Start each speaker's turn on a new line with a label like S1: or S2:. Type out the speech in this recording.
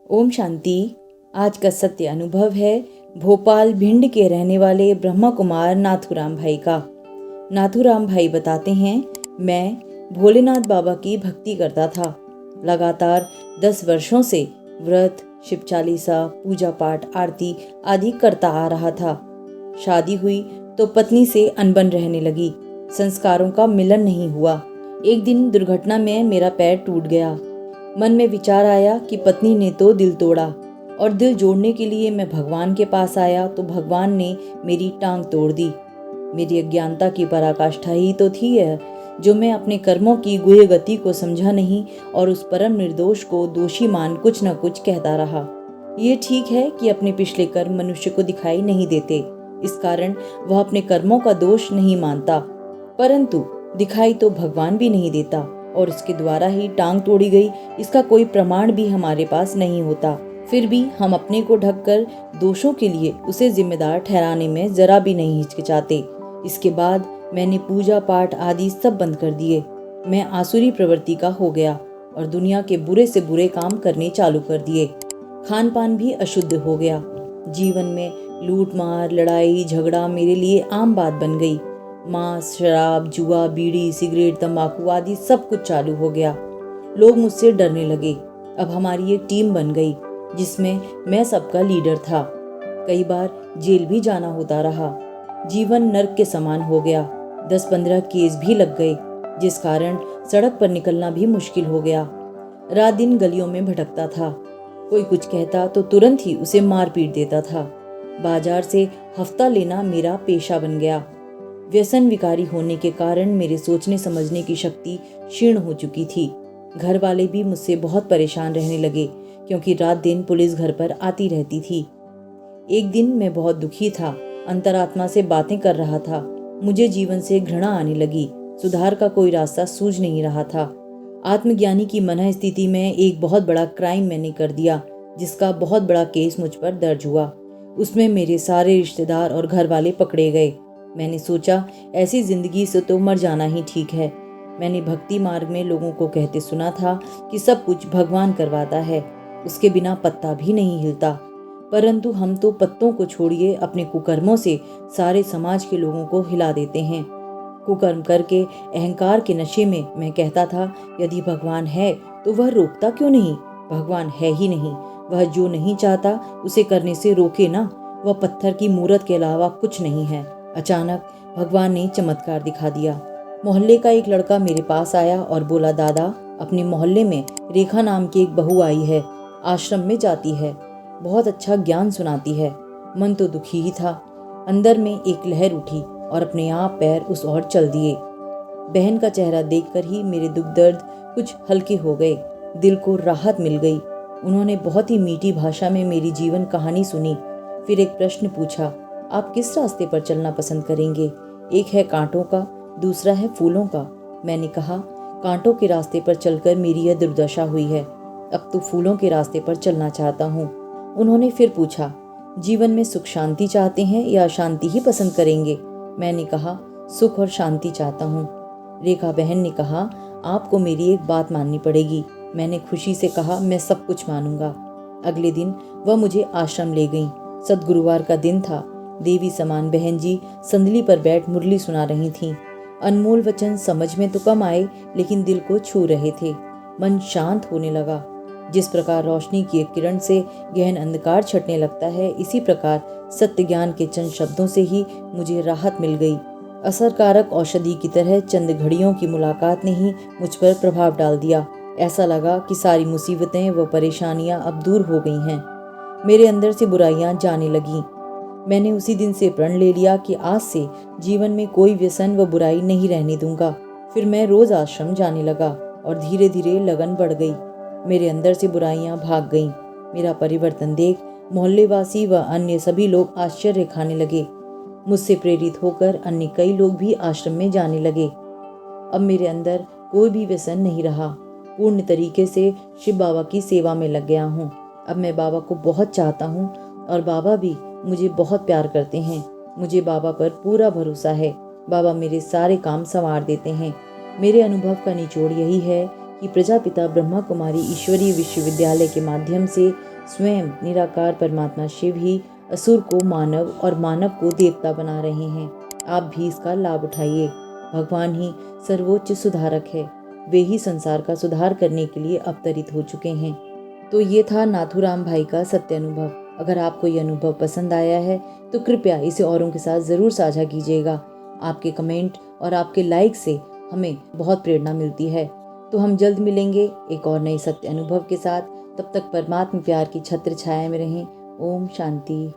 S1: ओम शांति। आज का सत्य अनुभव है भोपाल भिंड के रहने वाले ब्रह्मा कुमार नाथुराम भाई का। नाथुराम भाई बताते हैं, मैं भोलेनाथ बाबा की भक्ति करता था। लगातार 10 वर्षों से व्रत, शिव चालीसा, पूजा पाठ, आरती आदि करता आ रहा था। शादी हुई तो पत्नी से अनबन रहने लगी। संस्कारों का मिलन नहीं हुआ। एक दिन दुर्घटना में मेरा पैर टूट गया। मन में विचार आया कि पत्नी ने तो दिल तोड़ा और दिल जोड़ने के लिए मैं भगवान के पास आया तो भगवान ने मेरी टांग तोड़ दी। मेरी अज्ञानता की पराकाष्ठा ही तो थी यह, जो मैं अपने कर्मों की गुह्य गति को समझा नहीं और उस परम निर्दोष को दोषी मान कुछ न कुछ कहता रहा। ये ठीक है कि अपने पिछले कर्म मनुष्य को दिखाई नहीं देते, इस कारण वह अपने कर्मों का दोष नहीं मानता, परंतु दिखाई तो भगवान भी नहीं देता और उसके द्वारा ही टांग तोड़ी गई, इसका कोई प्रमाण भी हमारे पास नहीं होता। फिर भी हम अपने को ढककर दोषों के लिए उसे जिम्मेदार ठहराने में जरा भी नहीं हिचकिचाते। इसके बाद मैंने पूजा पाठ आदि सब बंद कर दिए। मैं आसुरी प्रवृत्ति का हो गया और दुनिया के बुरे से बुरे काम करने चालू कर दिए। खान पान भी अशुद्ध हो गया। जीवन में लूट मार, लड़ाई झगड़ा मेरे लिए आम बात बन गई। मांस, शराब, जुआ, बीड़ी, सिगरेट, तंबाकू आदि सब कुछ चालू हो गया। लोग मुझसे डरने लगे। अब हमारी एक टीम बन गई जिसमें मैं सबका लीडर था। कई बार जेल भी जाना होता रहा। जीवन नर्क के समान हो गया। 10-15 केस भी लग गए, जिस कारण सड़क पर निकलना भी मुश्किल हो गया। रात दिन गलियों में भटकता था। कोई कुछ कहता तो तुरंत ही उसे मार पीट देता था। बाजार से हफ्ता लेना मेरा पेशा बन गया। व्यसन विकारी होने के कारण मेरे सोचने समझने की शक्ति क्षीण हो चुकी थी। घर वाले भी मुझसे बहुत परेशान रहने लगे, क्योंकि रात दिन पुलिस घर पर आती रहती थी। एक दिन मैं बहुत दुखी था, अंतरात्मा से बातें कर रहा था। मुझे जीवन से घृणा आने लगी। सुधार का कोई रास्ता सूझ नहीं रहा था। आत्मज्ञानी की मनः स्थिति में एक बहुत बड़ा क्राइम मैंने कर दिया, जिसका बहुत बड़ा केस मुझ पर दर्ज हुआ। उसमें मेरे सारे रिश्तेदार और घर वाले पकड़े गए। मैंने सोचा, ऐसी जिंदगी से तो मर जाना ही ठीक है। मैंने भक्ति मार्ग में लोगों को कहते सुना था कि सब कुछ भगवान करवाता है, उसके बिना पत्ता भी नहीं हिलता। परंतु हम तो पत्तों को छोड़िए अपने कुकर्मों से सारे समाज के लोगों को हिला देते हैं। कुकर्म करके अहंकार के नशे में मैं कहता था, यदि भगवान है तो वह रोकता क्यों नहीं। भगवान है ही नहीं, वह जो नहीं चाहता उसे करने से रोके ना। वह पत्थर की मूरत के अलावा कुछ नहीं है। अचानक भगवान ने चमत्कार दिखा दिया। मोहल्ले का एक लड़का मेरे पास आया और बोला, दादा, अपने मोहल्ले में रेखा नाम की एक बहू आई है। आश्रम में जाती है, बहुत अच्छा ज्ञान सुनाती है। मन तो दुखी ही था। अंदर में एक लहर उठी और अपने आप पैर उस ओर चल दिए। बहन का चेहरा देखकर ही मेरे दुख दर्द कुछ हल्के हो गए। दिल को राहत मिल गई। उन्होंने बहुत ही मीठी भाषा में मेरी जीवन कहानी सुनी। फिर एक प्रश्न पूछा, आप किस रास्ते पर चलना पसंद करेंगे? एक है कांटों का, दूसरा है फूलों का। मैंने कहा, कांटों के रास्ते पर चलकर मेरी यह दुर्दशा हुई है, अब तो फूलों के रास्ते पर चलना चाहता हूँ। उन्होंने फिर पूछा, जीवन में सुख शांति चाहते हैं या शांति ही पसंद करेंगे? मैंने कहा, सुख और शांति चाहता हूँ। रेखा बहन ने कहा, आपको मेरी एक बात माननी पड़ेगी। मैंने खुशी से कहा, मैं सब कुछ मानूंगा। अगले दिन वह मुझे आश्रम ले गई। सद्गुरुवार का दिन था। देवी समान बहन जी संदली पर बैठ मुरली सुना रही थीं। अनमोल वचन समझ में तो कम आए, लेकिन दिल को छू रहे थे। मन शांत होने लगा। जिस प्रकार रोशनी की एक किरण से गहन अंधकार छटने लगता है, इसी प्रकार सत्य ज्ञान के चंद शब्दों से ही मुझे राहत मिल गई। असरकारक औषधि की तरह चंद घड़ियों की मुलाकात ने ही मुझ पर प्रभाव डाल दिया। ऐसा लगा कि सारी मुसीबतें व परेशानियां अब दूर हो गई हैं। मेरे अंदर से बुराइयां जाने लगीं। मैंने उसी दिन से प्रण ले लिया कि आज से जीवन में कोई व्यसन व बुराई नहीं रहने दूंगा। फिर मैं रोज आश्रम जाने लगा और धीरे धीरे लगन बढ़ गई। मेरे अंदर से बुराइयां भाग गईं। मेरा परिवर्तन देख मोहल्लेवासी व अन्य सभी लोग आश्चर्य खाने लगे। मुझसे प्रेरित होकर अन्य कई लोग भी आश्रम में जाने लगे। अब मेरे अंदर कोई भी व्यसन नहीं रहा। पूर्ण तरीके से शिव बाबा की सेवा में लग गया हूँ। अब मैं बाबा को बहुत चाहता हूँ और बाबा भी मुझे बहुत प्यार करते हैं। मुझे बाबा पर पूरा भरोसा है। बाबा मेरे सारे काम संवार देते हैं। मेरे अनुभव का निचोड़ यही है कि प्रजापिता ब्रह्मा कुमारी ईश्वरीय विश्वविद्यालय के माध्यम से स्वयं निराकार परमात्मा शिव ही असुर को मानव और मानव को देवता बना रहे हैं। आप भी इसका लाभ उठाइए। भगवान ही सर्वोच्च सुधारक है। वे ही संसार का सुधार करने के लिए अवतरित हो चुके हैं। तो ये था नाथूराम भाई का सत्य अनुभव। अगर आपको ये अनुभव पसंद आया है तो कृपया इसे औरों के साथ ज़रूर साझा कीजिएगा। आपके कमेंट और आपके लाइक से हमें बहुत प्रेरणा मिलती है। तो हम जल्द मिलेंगे एक और नए सत्य अनुभव के साथ। तब तक परमात्मा प्यार की छत्र छाया में रहें। ओम शांति।